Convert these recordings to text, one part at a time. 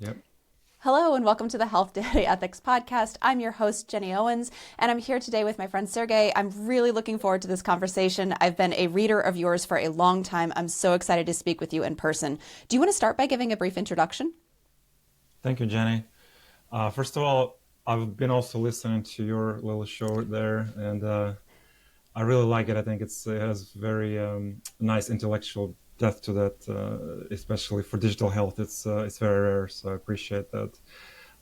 Yep. Hello and welcome to the Health Data Ethics Podcast. I'm your host, Jenny Owens, and I'm here today with my friend Sergei. I'm really looking forward to this conversation. I've been a reader of yours for a long time. I'm so excited to speak with you in person. Do you want to start by giving a brief introduction? Thank you, Jenny. First of all, I've been also listening to your little show there, and I really like it. I think it has very nice intellectual depth to that, especially for digital health. It's very rare, so I appreciate that.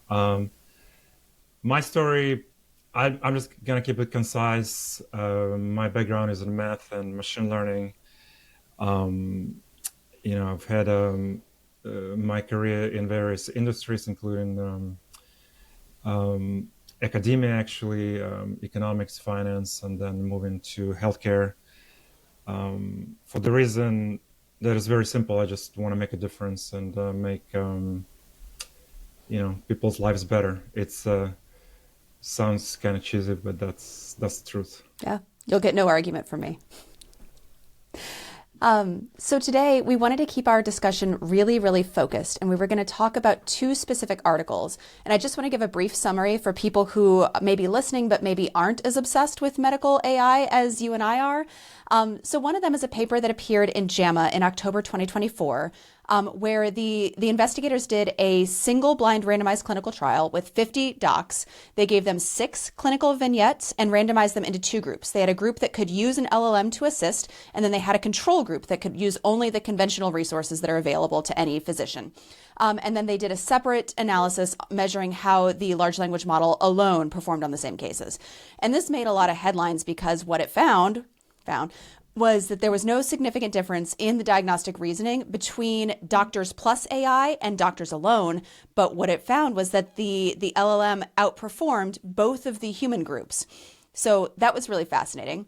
Um, my story, I'm just gonna keep it concise. My background is in math and machine learning. Um, I've had my career in various industries, including um, academia, actually, economics, finance, and then moving to healthcare. For the reason that is very simple, I just want to make a difference and make people's lives better. It's sounds kind of cheesy, but that's the truth. Yeah, you'll get no argument from me. So today we wanted to keep our discussion really, really focused, and we were going to talk about two specific articles. And I just want to give a brief summary for people who may be listening but maybe aren't as obsessed with medical AI as you and I are. So one of them is a paper that appeared in JAMA in October 2024, where the investigators did a single blind randomized clinical trial with 50 docs. They gave them 6 clinical vignettes and randomized them into 2 groups. They had a group that could use an LLM to assist, and then they had a control group that could use only the conventional resources that are available to any physician. And then they did a separate analysis measuring how the large language model alone performed on the same cases. And this made a lot of headlines because what it found was that there was no significant difference in the diagnostic reasoning between doctors plus AI and doctors alone. But what it found was that the LLM outperformed both of the human groups. So that was really fascinating.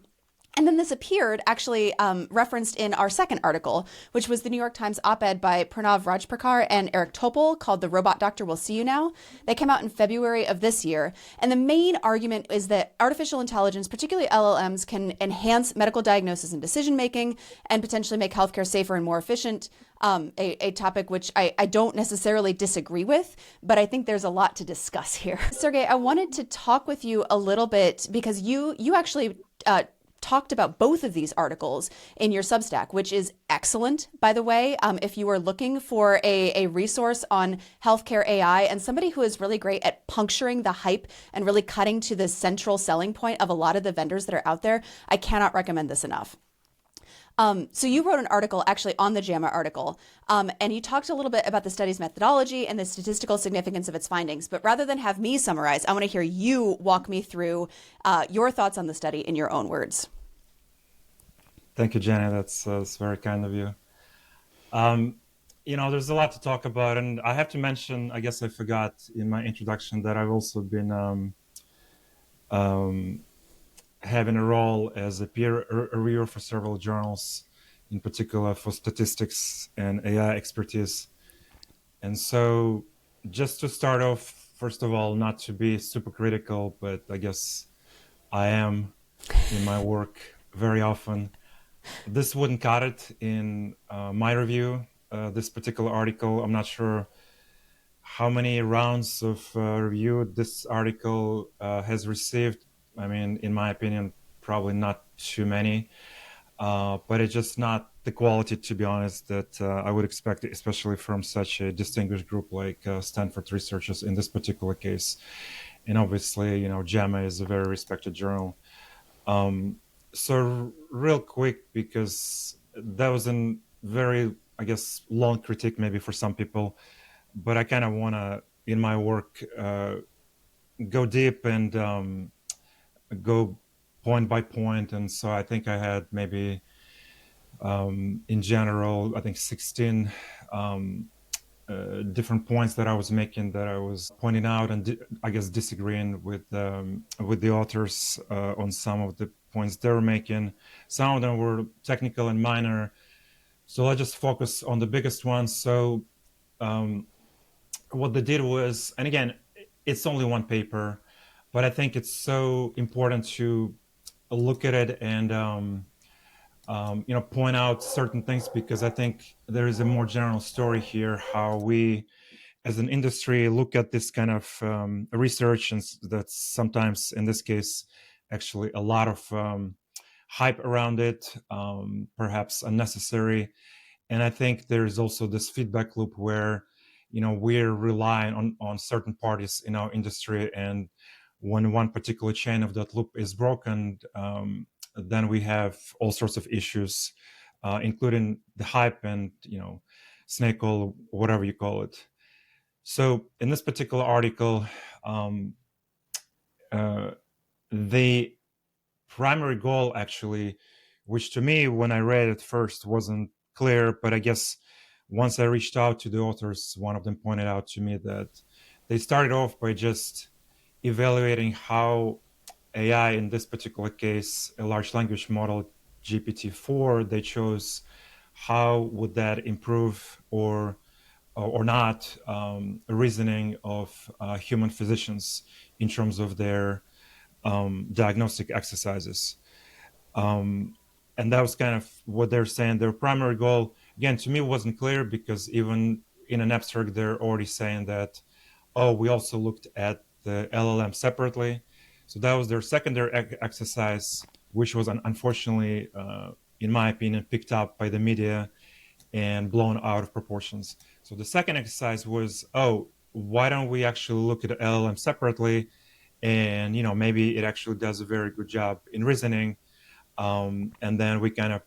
And then this appeared actually referenced in our second article, which was the New York Times op-ed by Pranav Rajprakash and Eric Topol called "The Robot Doctor Will See You Now." They came out in February of this year. And the main argument is that artificial intelligence, particularly LLMs, can enhance medical diagnosis and decision making and potentially make healthcare safer and more efficient. A topic which I don't necessarily disagree with, but I think there's a lot to discuss here. Sergey, I wanted to talk with you a little bit because you actually talked about both of these articles in your Substack, which is excellent, by the way. If you are looking for a resource on healthcare AI and somebody who is really great at puncturing the hype and really cutting to the central selling point of a lot of the vendors that are out there, I cannot recommend this enough. So you wrote an article actually on the JAMA article, and you talked a little bit about the study's methodology and the statistical significance of its findings. But rather than have me summarize, I want to hear you walk me through your thoughts on the study in your own words. Thank you, Jenny. That's very kind of you. Um, there's a lot to talk about, and I have to mention, I guess I forgot in my introduction that I've also been um, having a role as a peer reviewer for several journals, in particular for statistics and AI expertise. And so, just to start off, first of all, not to be super critical, but I guess I am in my work very often. This wouldn't cut it in my review. This particular article, I'm not sure how many rounds of review this article has received. I mean, in my opinion, probably not too many, but it's just not the quality, to be honest, that I would expect, especially from such a distinguished group like Stanford researchers in this particular case. And obviously, JAMA is a very respected journal. Um, so real quick, because that was a very, I guess, long critique maybe for some people, but I kind of want to, in my work, go deep and go point by point. And so I think I had maybe, in general, I think 16 um, different points that I was making, that I was pointing out and I guess disagreeing with the authors on some of the points they were making. Some of them were technical and minor. So let's just focus on the biggest ones. So um, what they did was, and again, it's only one paper, but I think it's so important to look at it and point out certain things, because I think there is a more general story here, how we as an industry, look at this kind of research, and that's sometimes, in this case, actually a lot of hype around it, perhaps unnecessary. And I think there's also this feedback loop where, we're relying on certain parties in our industry, and when one particular chain of that loop is broken, then we have all sorts of issues, including the hype and snake oil, whatever you call it. So in this particular article, um, the primary goal, actually, which to me, when I read it first, wasn't clear, but I guess once I reached out to the authors, one of them pointed out to me that they started off by just evaluating how AI, in this particular case, a large language model, GPT-4, they chose how would that improve or not reasoning of human physicians in terms of their diagnostic exercises. And that was kind of what they're saying. Their primary goal, again, to me wasn't clear, because even in an abstract, they're already saying that, oh, we also looked at the LLM separately. So that was their secondary exercise, which was unfortunately, in my opinion, picked up by the media and blown out of proportions. So the second exercise was, oh, why don't we actually look at LLM separately? And maybe it actually does a very good job in reasoning, and then we kind of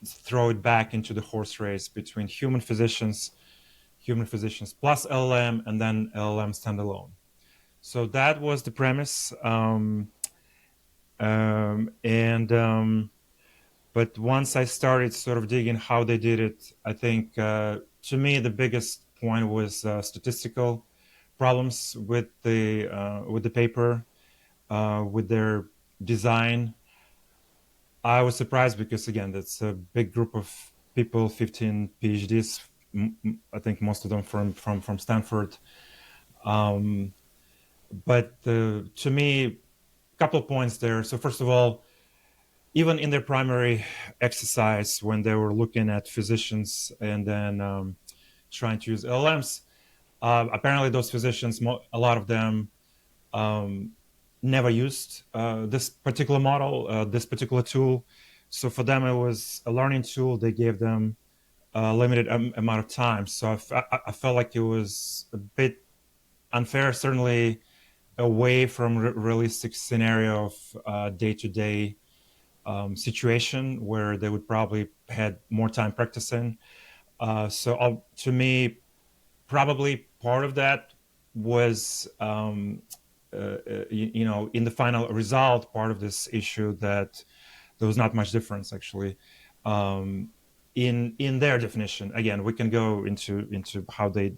throw it back into the horse race between human physicians plus LLM, and then LLM standalone. So that was the premise, but once I started sort of digging how they did it, I think to me the biggest point was statistical problems with the paper, with their design. I was surprised because, again, that's a big group of people, 15 PhDs. I think most of them from Stanford. But to me, a couple of points there. So first of all, even in their primary exercise, when they were looking at physicians and then trying to use LLMs, apparently those physicians, a lot of them never used this particular model, this particular tool. So for them, it was a learning tool. They gave them a limited amount of time. So I felt like it was a bit unfair, certainly away from realistic scenario of day-to-day situation where they would probably had more time practicing. So to me, probably part of that was, in the final result, part of this issue, that there was not much difference actually in their definition. Again, we can go into how they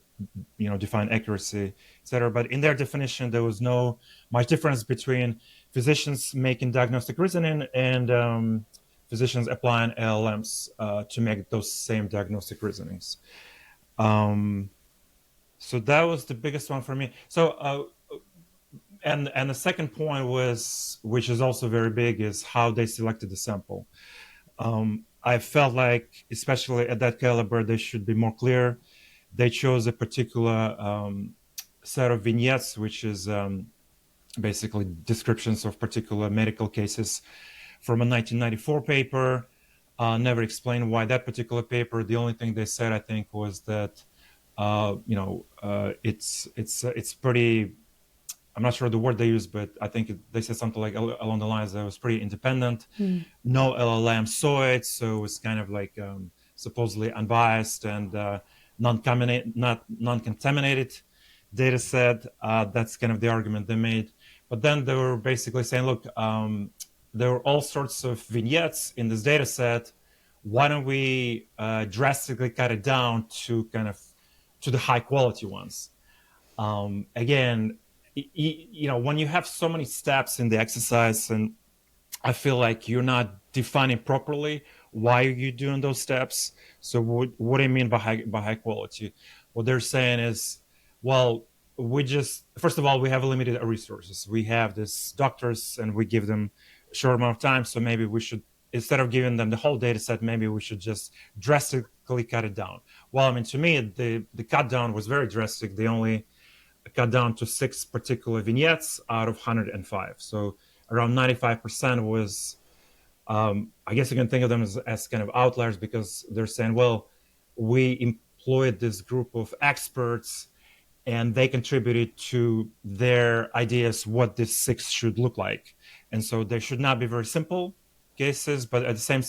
define accuracy, etc. But in their definition, there was no much difference between physicians making diagnostic reasoning and physicians applying LLMs to make those same diagnostic reasonings. So that was the biggest one for me. So and the second point was, which is also very big, is how they selected the sample. I felt like, especially at that caliber, they should be more clear. They chose a particular set of vignettes, which is basically descriptions of particular medical cases from a 1994 paper. Never explained why that particular paper. The only thing they said, I think, was that it's pretty. I'm not sure the word they used, but I think they said something like along the lines that it was pretty independent. No LLM saw it, so it was kind of like supposedly unbiased and non-contaminated data set. That's kind of the argument they made. But then they were basically saying, look, there were all sorts of vignettes in this data set. Why don't we drastically cut it down to the high quality ones? Again, when you have so many steps in the exercise, and I feel like you're not defining properly why you're doing those steps. So what do you mean by high quality? What they're saying is, well, first of all, we have limited resources. We have these doctors and we give them a short amount of time. So maybe we should instead of giving them the whole data set, maybe we should just drastically cut it down. Well, I mean, to me, the cut down was very drastic. They only cut down to 6 particular vignettes out of 105. So around 95% was, I guess you can think of them as kind of outliers, because they're saying, well, we employed this group of experts and they contributed to their ideas what this 6 should look like. And so they should not be very simple cases, but at the same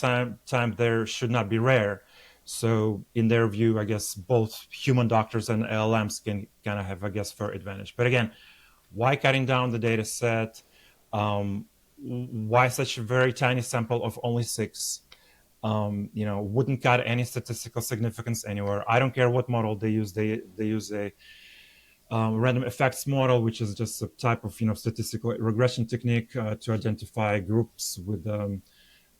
time there should not be rare. So in their view, I guess both human doctors and LLMs can kind of have, I guess, fair advantage. But again, why cutting down the data set? Why such a very tiny sample of only 6? Wouldn't cut any statistical significance anywhere. I don't care what model they use. They use a random effects model, which is just a type of statistical regression technique to identify groups with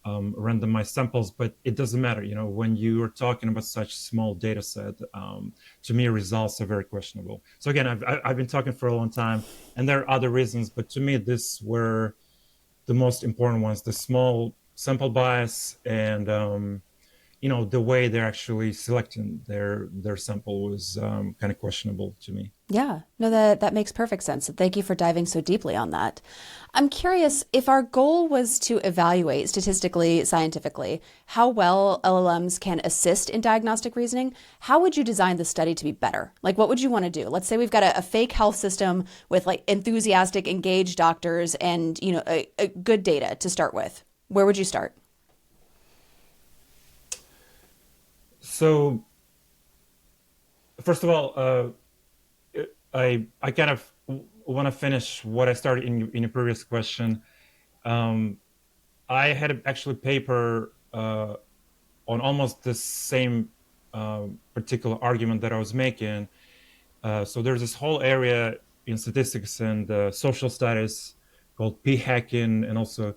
randomized samples. But it doesn't matter. When you are talking about such small data set, to me, results are very questionable. So again, I've been talking for a long time, and there are other reasons, but to me, this were the most important ones: the small sample bias and the way they're actually selecting their sample was kind of questionable to me. Yeah, no, that makes perfect sense. Thank you for diving so deeply on that. I'm curious, if our goal was to evaluate statistically, scientifically, how well LLMs can assist in diagnostic reasoning, how would you design the study to be better? Like, what would you want to do? Let's say we've got a fake health system with like enthusiastic, engaged doctors and, a good data to start with. Where would you start? So, first of all, I kind of want to finish what I started in your previous question. I had actually paper on almost the same particular argument that I was making. So there's this whole area in statistics and social studies called p-hacking, and also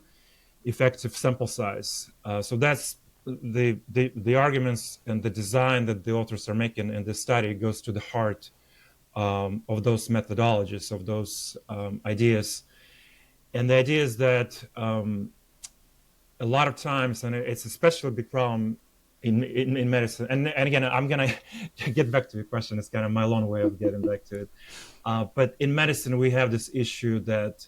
effective sample size. So that's the arguments and the design that the authors are making in this study goes to the heart of those methodologies, of those ideas. And the idea is that a lot of times, and it's especially a big problem in medicine, and again, I'm going to get back to the question. It's kind of my long way of getting back to it. But in medicine, we have this issue that,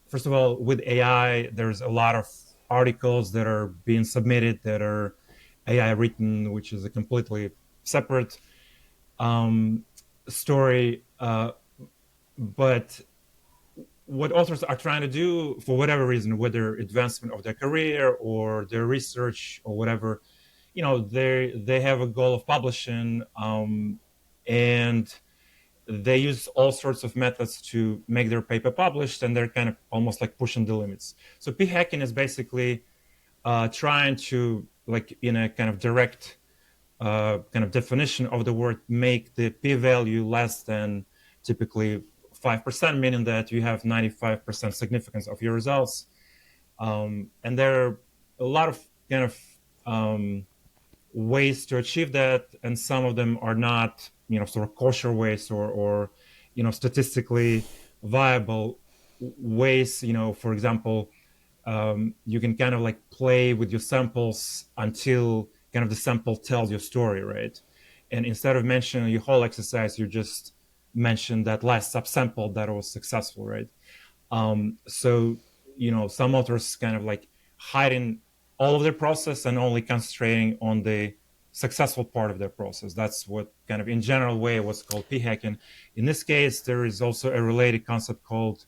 first of all, with AI, there's a lot of articles that are being submitted that are AI written, which is a completely separate story. But what authors are trying to do, for whatever reason, whether advancement of their career or their research or whatever, they have a goal of publishing, and they use all sorts of methods to make their paper published, and they're kind of almost like pushing the limits. So p-hacking is basically trying to, like in a kind of direct kind of definition of the word, make the p-value less than typically 5%, meaning that you have 95% significance of your results. And there are a lot of kind of ways to achieve that, and some of them are not, sort of kosher ways or statistically viable ways. For example, you can kind of like play with your samples until kind of the sample tells your story, right? And instead of mentioning your whole exercise, you just mention that last subsample that was successful, right? So, some authors kind of like hiding all of their process and only concentrating on the successful part of their process. That's what kind of in general way what's called p-hacking. In this case, there is also a related concept called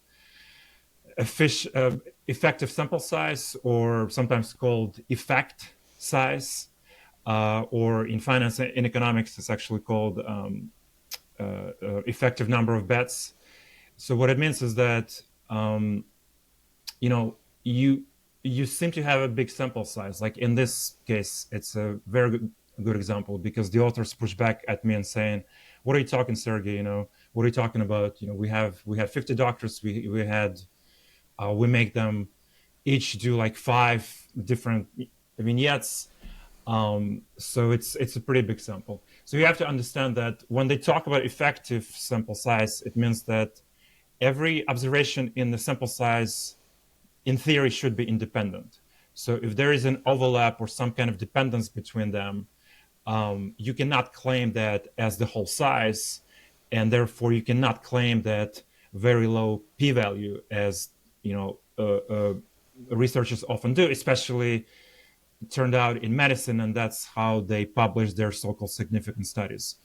effective sample size, or sometimes called effect size, or in finance and economics, it's actually called effective number of bets. So what it means is that you seem to have a big sample size. Like in this case, it's a very good example, because the authors push back at me and saying, "What are you talking, Sergei? What are you talking about? We have 50 doctors. We make them each do like 5 different vignettes. So it's a pretty big sample. So you have to understand that when they talk about effective sample size, it means that every observation in the sample size, in theory, should be independent. So if there is an overlap or some kind of dependence between them, you cannot claim that as the whole size, and therefore you cannot claim that very low p-value, as researchers often do, especially turned out in medicine, and that's how they publish their so-called significant studies.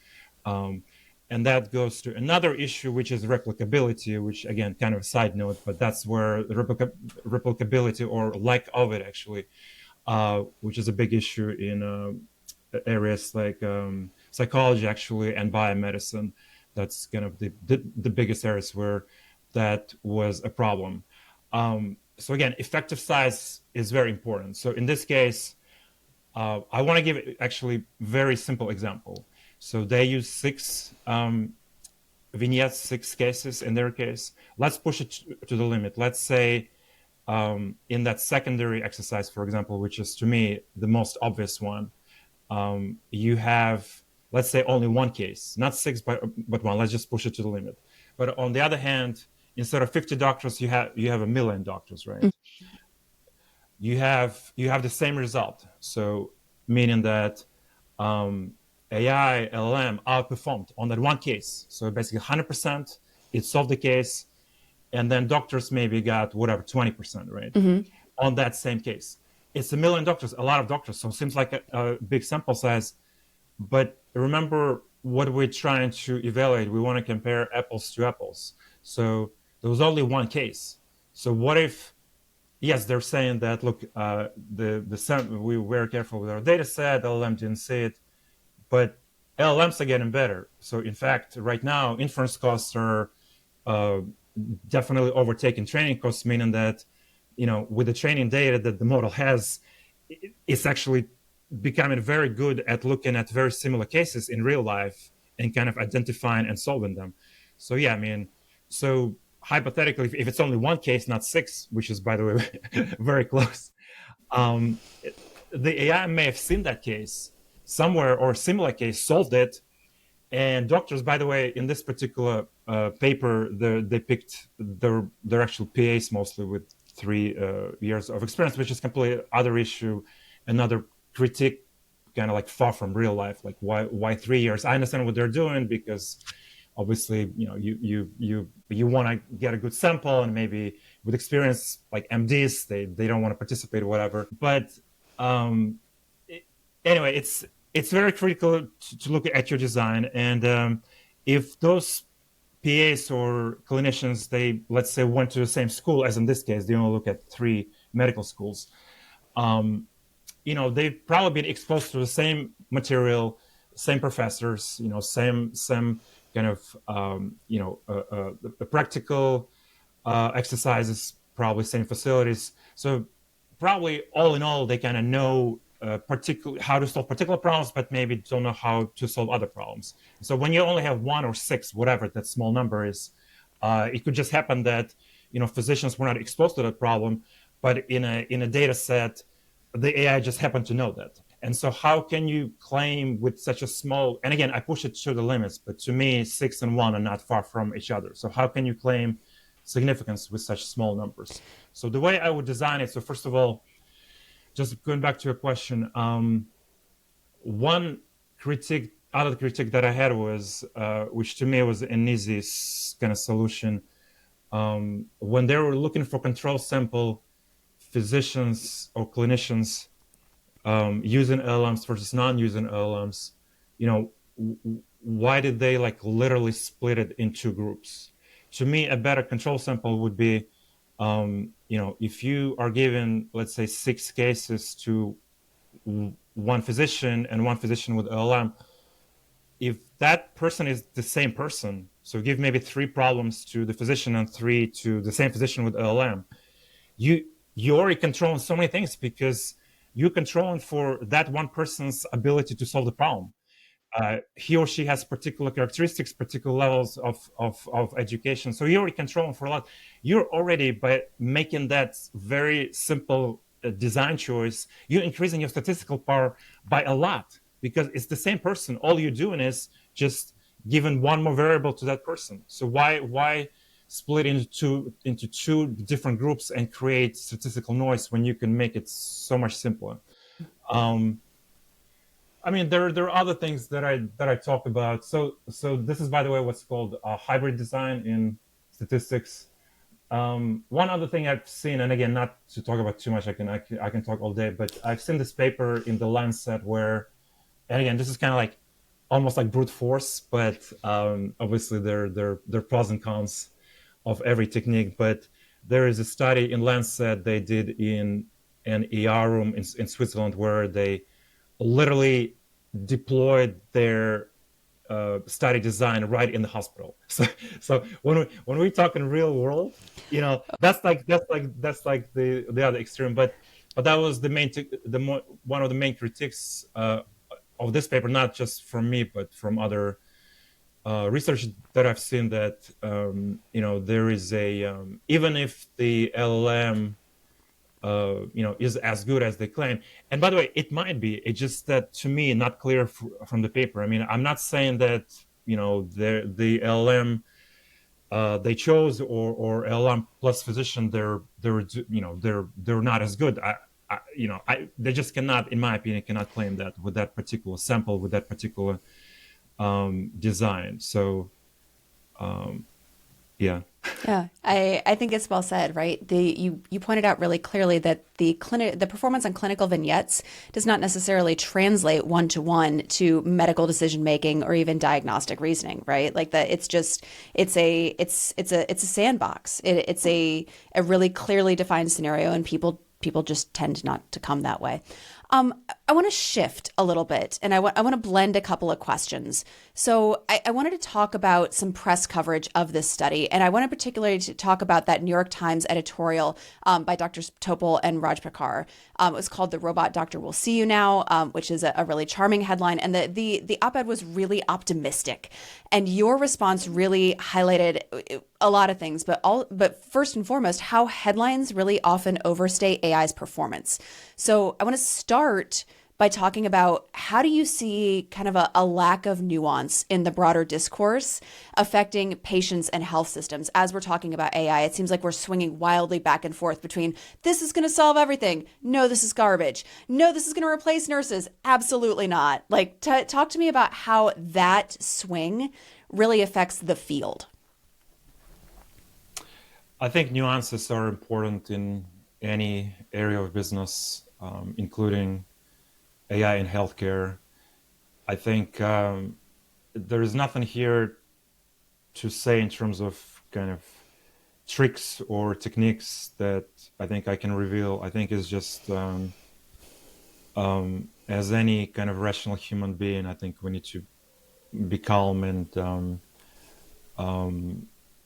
Um, and that goes to another issue, which is replicability, which again, kind of a side note, but that's where the replicability or lack of it actually, which is a big issue in areas like psychology actually and biomedicine. That's kind of the biggest areas where that was a problem. So again, effective size is very important. So in this case, I want to give actually very simple example. So they use 6 vignettes, 6 cases in their case. Let's push it to the limit. Let's say in that secondary exercise, for example, which is to me the most obvious one, you have, let's say, only 1 case, not 6, but 1. Let's just push it to the limit. But on the other hand, instead of 50 doctors, you have 1,000,000 doctors, right? You have the same result. So meaning that AI, LLM outperformed on that 1 case. So basically 100%, it solved the case. And then doctors maybe got whatever, 20%, right? On that same case. It's 1,000,000 doctors, a lot of doctors. So it seems like a big sample size. But remember what we're trying to evaluate. We want to compare apples to apples. So there was only 1 case. So what if, yes, they're saying that, look, we were careful with our data set, LLM didn't see it, but LLMs are getting better. So in fact, right now, inference costs are definitely overtaking training costs, meaning that, with the training data that the model has, it's actually becoming very good at looking at very similar cases in real life and kind of identifying and solving them. So yeah, I mean, so hypothetically, if it's only 1 case, not 6, which is, by the way, very close, the AI may have seen that case somewhere or similar case, solved it. And doctors, by the way, in this particular paper, they picked their actual PAs mostly with 3 years of experience, which is completely other issue, another critique, kind of like far from real life. Like why 3 years? I understand what they're doing because obviously, you want to get a good sample, and maybe with experience like MDs, they don't want to participate or whatever. But anyway, it's very critical to look at your design, and if those PAs or clinicians, they, let's say, went to the same school, as in this case, they only look at 3 medical schools. They've probably been exposed to the same material, same professors, same kind of, the practical exercises, probably same facilities. So probably all in all, they kind of know particular how to solve particular problems, but maybe don't know how to solve other problems. So when you only have 1 or 6, whatever that small number is, it could just happen that physicians were not exposed to that problem, but in a data set, the AI just happened to know that. And so how can you claim with such a small, and again, I push it to the limits, but to me, 6 and 1 are not far from each other. So how can you claim significance with such small numbers? So the way I would design it, so first of all, just going back to your question, one other critique that I had was, which to me was an easy kind of solution, when they were looking for control sample, physicians or clinicians using LLMs versus non-using LLMs, why did they literally split it in 2 groups? To me, a better control sample would be, if you are given, let's say, 6 cases to 1 physician and 1 physician with LLM, if that person is the same person, so give maybe 3 problems to the physician and 3 to the same physician with LLM, you're already controlling so many things because you're controlling for that one person's ability to solve the problem. He or she has particular characteristics, particular levels of education. So you're already controlling for a lot. You're already, by making that very simple design choice, you're increasing your statistical power by a lot because it's the same person. All you're doing is just giving one more variable to that person. So why split into two different groups and create statistical noise when you can make it so much simpler. Um, I mean, there are other things that I talk about. So this is, by the way, what's called hybrid design in statistics. One other thing I've seen, and again, not to talk about too much, I can talk all day, but I've seen this paper in the Lancet where, and again, this is kind of like almost like brute force, but obviously there are pros and cons of every technique. But there is a study in Lancet they did in an ER room in Switzerland where they literally deployed their study design right in the hospital. So when we talk in real world, that's like the other extreme. But that was the one of the main critiques of this paper, not just from me, but from other research that I've seen, that there is a even if the LLM is as good as they claim. And by the way, it might be. It's just that to me, not clear from the paper. I mean, I'm not saying that the LLM they chose or LLM plus physician they're not as good. They just cannot, in my opinion, cannot claim that with that particular sample, with that particular design. So yeah. Yeah, I think it's well said, right? You pointed out really clearly that the performance on clinical vignettes does not necessarily translate one to one to medical decision making or even diagnostic reasoning, right? Like that, it's a sandbox. It's a really clearly defined scenario, and people just tend not to come that way. I want to shift a little bit, and I want to blend a couple of questions. So I wanted to talk about some press coverage of this study, and I wanted particularly to talk about that New York Times editorial by Drs. Topol and Rajpakar. It was called "The Robot Doctor Will See You Now," which is a really charming headline, and the op-ed was really optimistic, and your response really highlighted a lot of things, but first and foremost, how headlines really often overstate AI's performance. So I want to start by talking about how do you see kind of a lack of nuance in the broader discourse affecting patients and health systems as we're talking about AI. It seems like we're swinging wildly back and forth between this is going to solve everything. No, this is garbage. No, this is going to replace nurses. Absolutely not. Like, talk to me about how that swing really affects the field. I think nuances are important in any area of business, including AI in healthcare. I think there is nothing here to say in terms of kind of tricks or techniques that I think I can reveal. I think it's just as any kind of rational human being, I think we need to be calm and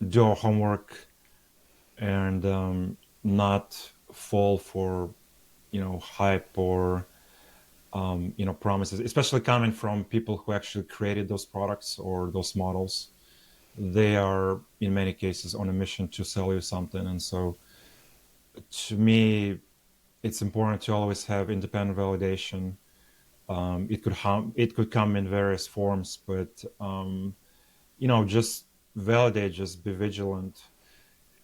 do our homework and not fall for hype or promises, especially coming from people who actually created those products or those models. They are in many cases on a mission to sell you something, and so to me it's important to always have independent validation. It could come in various forms, but just validate, just be vigilant.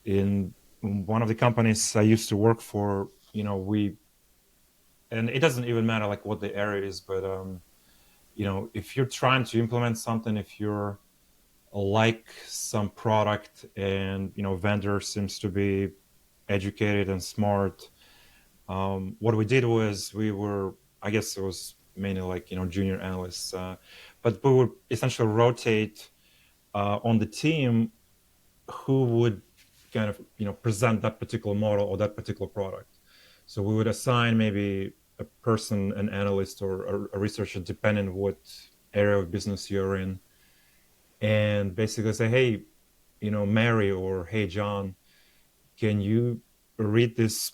In one of the companies I used to work for, we, and it doesn't even matter like what the area is, but if you're trying to implement something, if you're like some product and vendor seems to be educated and smart, what we did was we were, I guess it was mainly like junior analysts, but we would essentially rotate on the team who would kind of present that particular model or that particular product. So we would assign maybe a person, an analyst or a researcher, depending on what area of business you're in, and basically say, hey, Mary, or hey, John, can you read this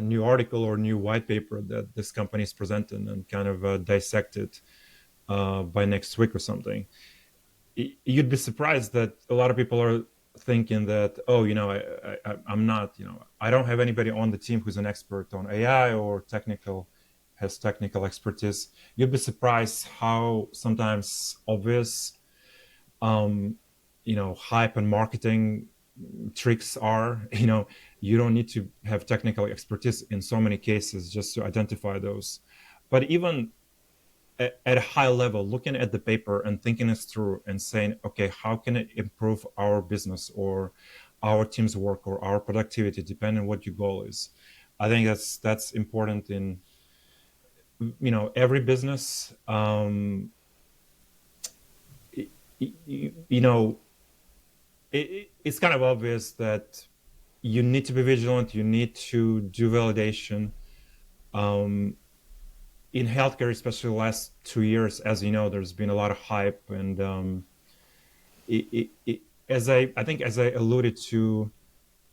new article or new white paper that this company is presenting and kind of dissect it by next week or something? You'd be surprised that a lot of people are thinking that, oh, I'm not, I don't have anybody on the team who's an expert on AI or has technical expertise. You'd be surprised how sometimes obvious, hype and marketing tricks are. You don't need to have technical expertise in so many cases just to identify those. But even at a high level, looking at the paper and thinking this through and saying, okay, how can it improve our business or our team's work or our productivity, depending on what your goal is. I think that's important in every business. You know, it's kind of obvious that you need to be vigilant. You need to do validation. In healthcare, especially the last 2 years, as you know, there's been a lot of hype, and as I think, as I alluded to,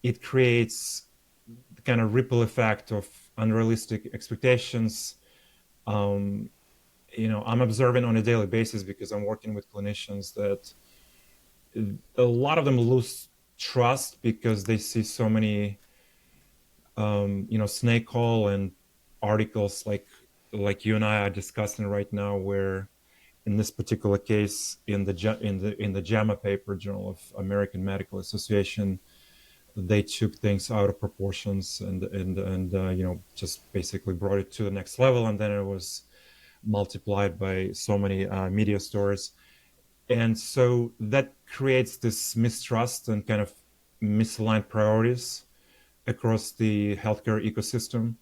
it creates the kind of ripple effect of unrealistic expectations. I'm observing on a daily basis, because I'm working with clinicians, that a lot of them lose trust because they see so many, snake oil and articles like you and I are discussing right now, where in this particular case, in the JAMA paper, Journal of American Medical Association, they took things out of proportions and just basically brought it to the next level, and then it was multiplied by so many media stories. And so that creates this mistrust and kind of misaligned priorities across the healthcare ecosystem.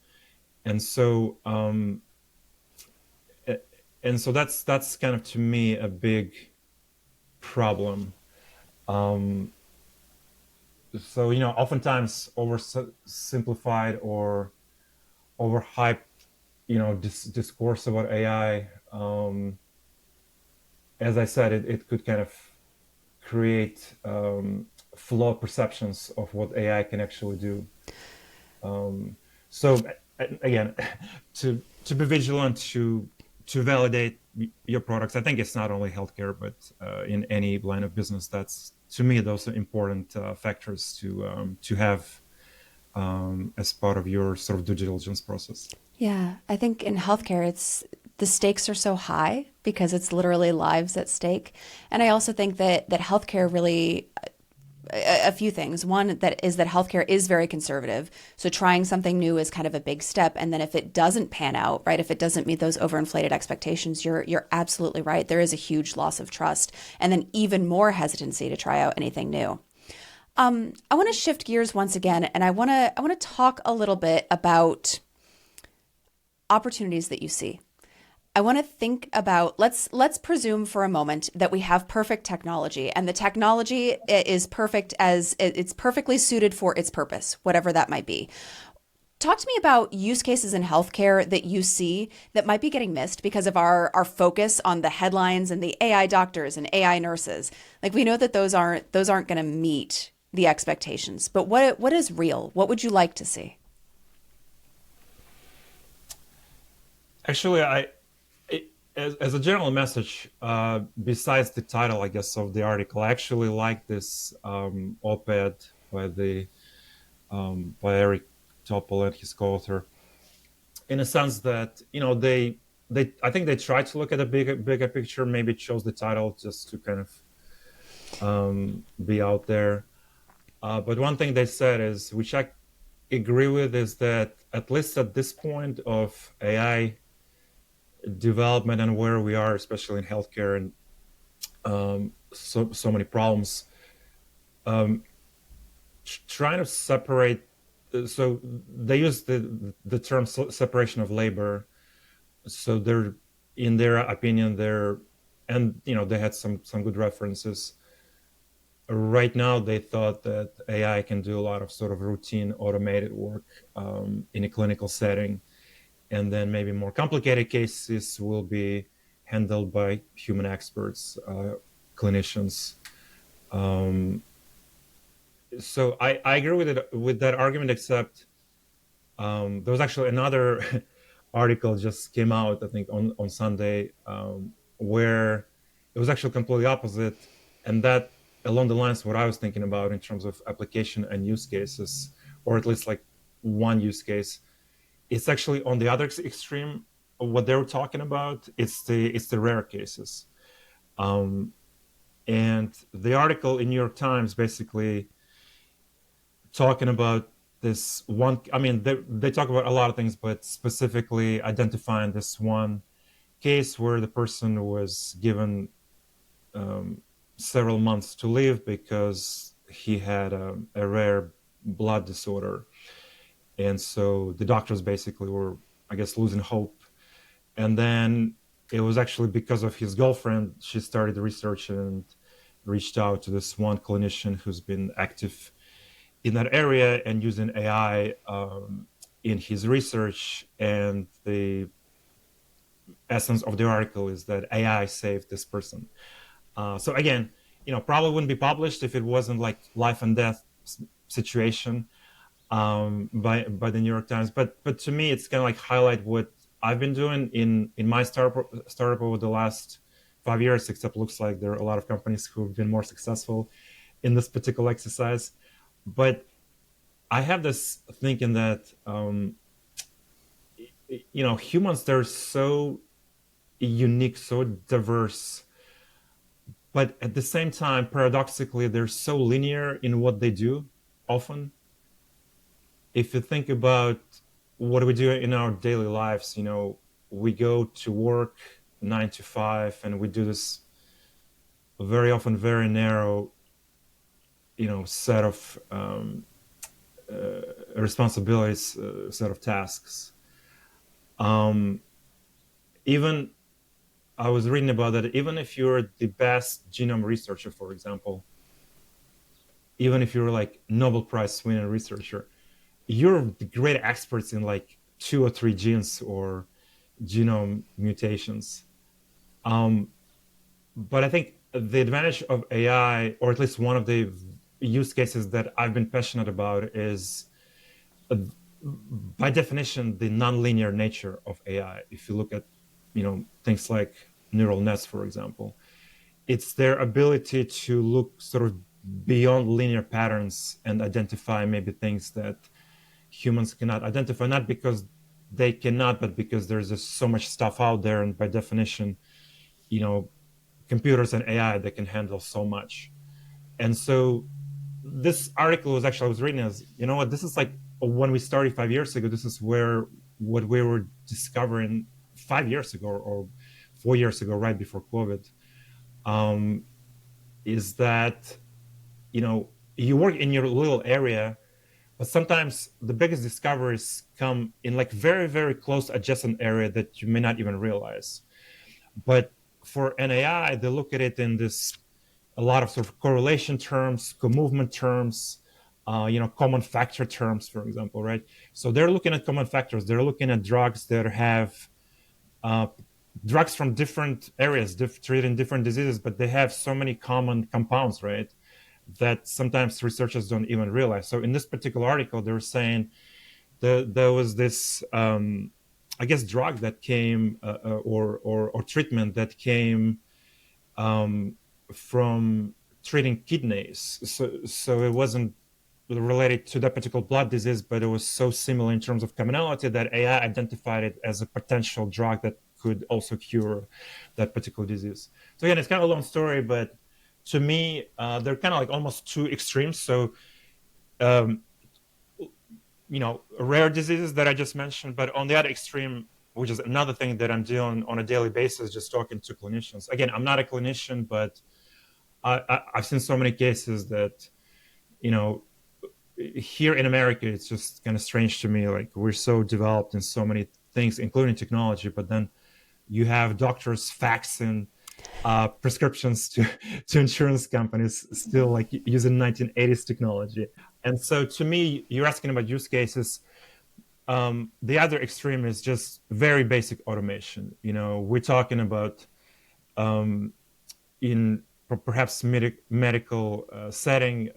And so that's kind of, to me, a big problem. So oftentimes oversimplified or overhyped discourse about AI, as I said, it could kind of create flawed perceptions of what AI can actually do. So again, to be vigilant, to validate your products. I think it's not only healthcare, but in any line of business. That's, to me, those are important factors to have as part of your sort of due diligence process. Yeah, I think in healthcare, it's the stakes are so high because it's literally lives at stake. And I also think that healthcare really a few things. One that is that healthcare is very conservative. So trying something new is kind of a big step. And then if it doesn't pan out, right, if it doesn't meet those overinflated expectations, you're absolutely right. There is a huge loss of trust, and then even more hesitancy to try out anything new. I want to shift gears once again, and I want to talk a little bit about opportunities that you see. I want to think about let's presume for a moment that we have perfect technology, and the technology is perfect as it's perfectly suited for its purpose, whatever that might be. Talk to me about use cases in healthcare that you see that might be getting missed because of our focus on the headlines and the AI doctors and AI nurses. Like, we know that those aren't going to meet the expectations, but what is real? What would you like to see? Actually, as a general message, besides the title, I guess, of the article, I actually like this op-ed by Eric Topol and his co-author, in a sense that they I think they tried to look at a bigger picture. Maybe chose the title just to kind of be out there. But one thing they said is, which I agree with, is that at least at this point of AI development and where we are, especially in healthcare, and so many problems, trying to separate. So they use the term separation of labor. So they're, in their opinion, and they had some good references. Right now, they thought that AI can do a lot of sort of routine automated work in a clinical setting, and then maybe more complicated cases will be handled by human experts, clinicians. So I agree with that argument, except there was actually another article just came out, I think, on Sunday, where it was actually completely opposite, and that along the lines of what I was thinking about in terms of application and use cases, or at least like one use case. It's actually on the other extreme of what they were talking about. It's the rare cases. And the article in New York Times basically talking about this one. I mean, they talk about a lot of things, but specifically identifying this one case where the person was given several months to live because he had a rare blood disorder. And so the doctors basically were, I guess, losing hope. And then it was actually because of his girlfriend, she started research and reached out to this one clinician who's been active in that area and using AI in his research. And the essence of the article is that AI saved this person. So again, probably wouldn't be published if it wasn't like life and death situation by the New York Times. But to me, it's kind of like highlight what I've been doing in my startup over the last 5 years. Except looks like there are a lot of companies who've been more successful in this particular exercise. But I have this thinking that humans, they're so unique, so diverse, but at the same time, paradoxically, they're so linear in what they do often. If you think about what we do in our daily lives, we go to work 9 to 5, and we do this very often very narrow, set of responsibilities, set of tasks. Even I was reading about that. Even if you're the best genome researcher, for example, even if you're like Nobel Prize winning researcher, you're the great experts in like 2 or 3 genes or genome mutations. Um, but I think the advantage of AI, or at least one of the use cases that I've been passionate about, is by definition the nonlinear nature of AI. If you look at things like neural nets, for example, it's their ability to look sort of beyond linear patterns and identify maybe things that humans cannot identify, not because they cannot, but because there's just so much stuff out there, and by definition, you know computers and AI that can handle so much. And so this article was actually, I was reading as, what, this is like when we started 5 years ago, this is where what we were discovering 5 years ago or 4 years ago, right before COVID, um, is that, you work in your little area, but sometimes the biggest discoveries come in like very, very close adjacent area that you may not even realize. But for an AI, they look at it in this a lot of sort of correlation terms, co-movement terms, common factor terms, for example, right? So they're looking at common factors. They're looking at drugs that have uh, drugs from different areas, treating different diseases, but they have so many common compounds, right? That sometimes researchers don't even realize. So in this particular article, they were saying there was this, I guess, drug that came, or treatment that came from treating kidneys. So it wasn't related to that particular blood disease, but it was so similar in terms of commonality that AI identified it as a potential drug that could also cure that particular disease. So again, it's kind of a long story, but to me, they're kind of like almost two extremes. So, um, rare diseases that I just mentioned, but on the other extreme, which is another thing that I'm doing on a daily basis, just talking to clinicians. Again, I'm not a clinician, but I've seen so many cases that, here in America, it's just kind of strange to me. Like, we're so developed in so many things, including technology, but then you have doctors faxing prescriptions to insurance companies still like using 1980s technology. And so to me, you're asking about use cases. The other extreme is just very basic automation. We're talking about in perhaps medical setting,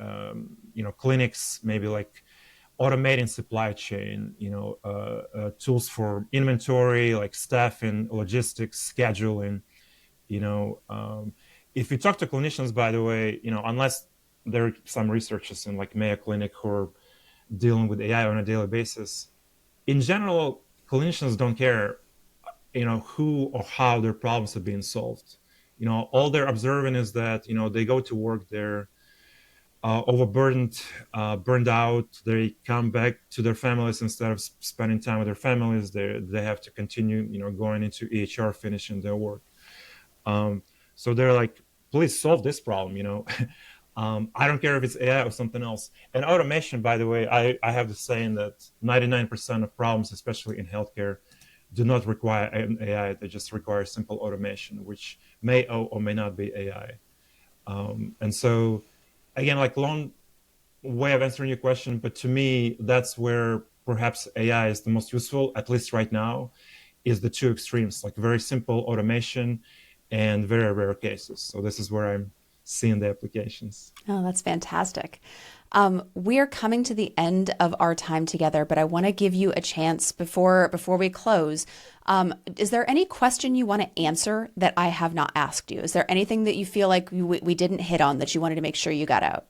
clinics, maybe like automating supply chain, tools for inventory, like staffing, logistics, scheduling. If you talk to clinicians, by the way, unless there are some researchers in like Mayo Clinic who are dealing with AI on a daily basis, in general, clinicians don't care, who or how their problems are being solved. all they're observing is that they go to work, they're overburdened, burned out. They come back to their families instead of spending time with their families. They have to continue, going into EHR, finishing their work. So they're like, please solve this problem. I don't care if it's AI or something else. And automation, by the way, I have the saying that 99% of problems, especially in healthcare, do not require an AI. They just require simple automation, which may or may not be AI. And so, again, like long way of answering your question, but to me, that's where perhaps AI is the most useful, at least right now, is the two extremes, like very simple automation and very rare cases. So this is where I'm seeing the applications. Oh, that's fantastic. We're coming to the end of our time together, but I want to give you a chance before we close. Is there any question you want to answer that I have not asked you? Is there anything that you feel like we didn't hit on that you wanted to make sure you got out?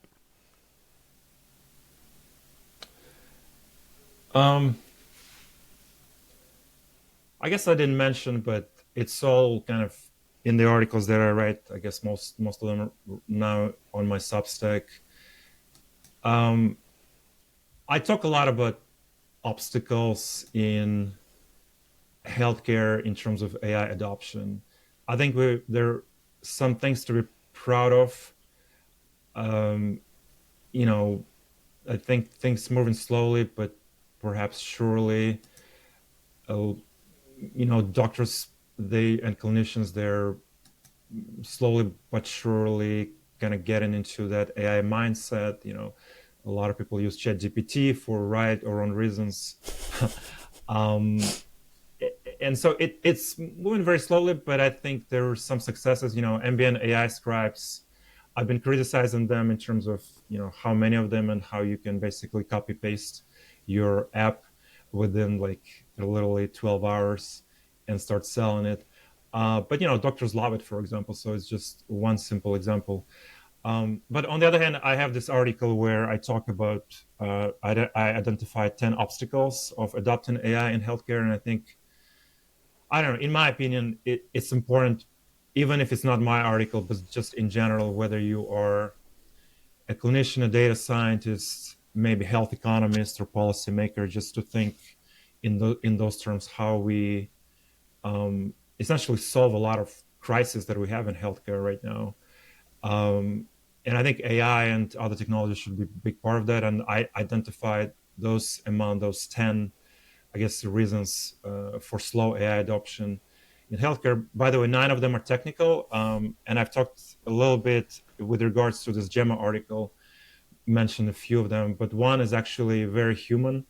Um, I guess I didn't mention, but it's all kind of in the articles that I write. I guess most of them are now on my Substack. Um, I talk a lot about obstacles in healthcare in terms of AI adoption. I think there are some things to be proud of. Um, you know, I think things moving slowly, but perhaps surely. Uh, Doctors and clinicians, they're slowly but surely kind of getting into that AI mindset. A lot of people use ChatGPT for right or wrong reasons. um, and so it's moving very slowly, but I think there are some successes. Ambient AI scribes, I've been criticizing them in terms of how many of them and how you can basically copy paste your app within like literally 12 hours and start selling it. But doctors love it, for example. So it's just one simple example. But on the other hand, I have this article where I talk about I identified 10 obstacles of adopting AI in healthcare, and I think, I don't know, in my opinion, it's important, even if it's not my article, but just in general, whether you are a clinician, a data scientist, maybe health economist or policymaker, just to think in those terms, how we essentially solve a lot of crises that we have in healthcare right now. And I think AI and other technologies should be a big part of that. And I identified those among those 10, I guess, reasons for slow AI adoption in healthcare. By the way, 9 of them are technical. And I've talked a little bit with regards to this JAMA article, mentioned a few of them, but one is actually very human.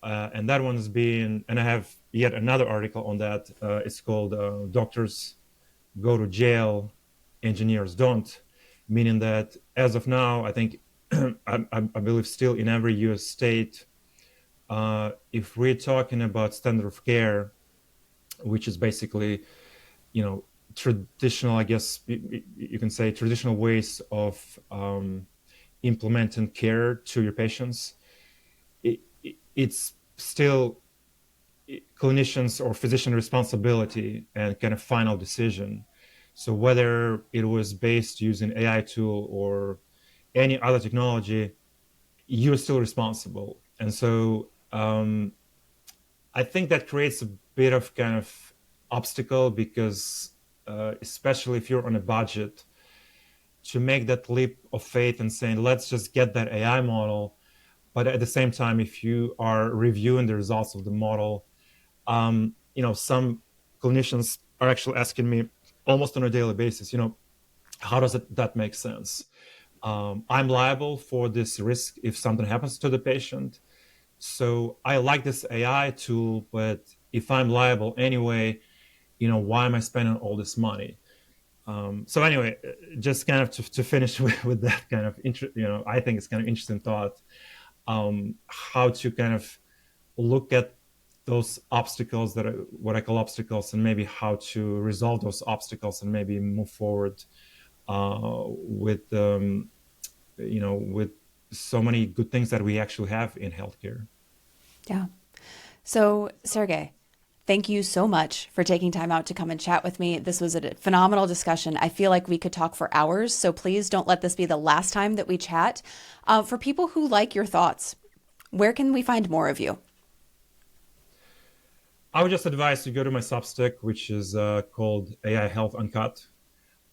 And that one is being, and I have yet another article on that. It's called Doctors Go to Jail, Engineers Don't, meaning that as of now, I think, I believe still in every US state, if we're talking about standard of care, which is basically, traditional, I guess you can say, traditional ways of implementing care to your patients, it's still clinicians or physician responsibility and kind of final decision. So whether it was based using AI tool or any other technology, you're still responsible. And so I think that creates a bit of kind of obstacle because especially if you're on a budget, to make that leap of faith and saying, let's just get that AI model. But at the same time, if you are reviewing the results of the model, some clinicians are actually asking me almost on a daily basis, how does that make sense? I'm liable for this risk if something happens to the patient. So I like this AI tool, but if I'm liable anyway, why am I spending all this money? So anyway, just kind of to finish with that kind of, I think it's kind of interesting thought, how to kind of look at those obstacles that are what I call obstacles, and maybe how to resolve those obstacles and maybe move forward with with so many good things that we actually have in healthcare. Yeah. So, Sergey, Thank you so much for taking time out to come and chat with me. This was a phenomenal discussion. I feel like we could talk for hours, so please don't let this be the last time that we chat. For people who like your thoughts, where can we find more of you? I would just advise you go to my Substack, which is called AI Health Uncut.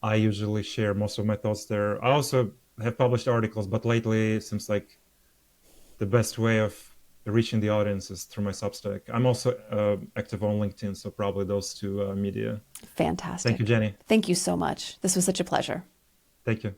I usually share most of my thoughts there. I also have published articles, but lately it seems like the best way of reaching the audience is through my Substack. I'm also active on LinkedIn, so probably those two media. Thank you, Fantastic. Jenny. Thank you so much. This was such a pleasure. Thank you.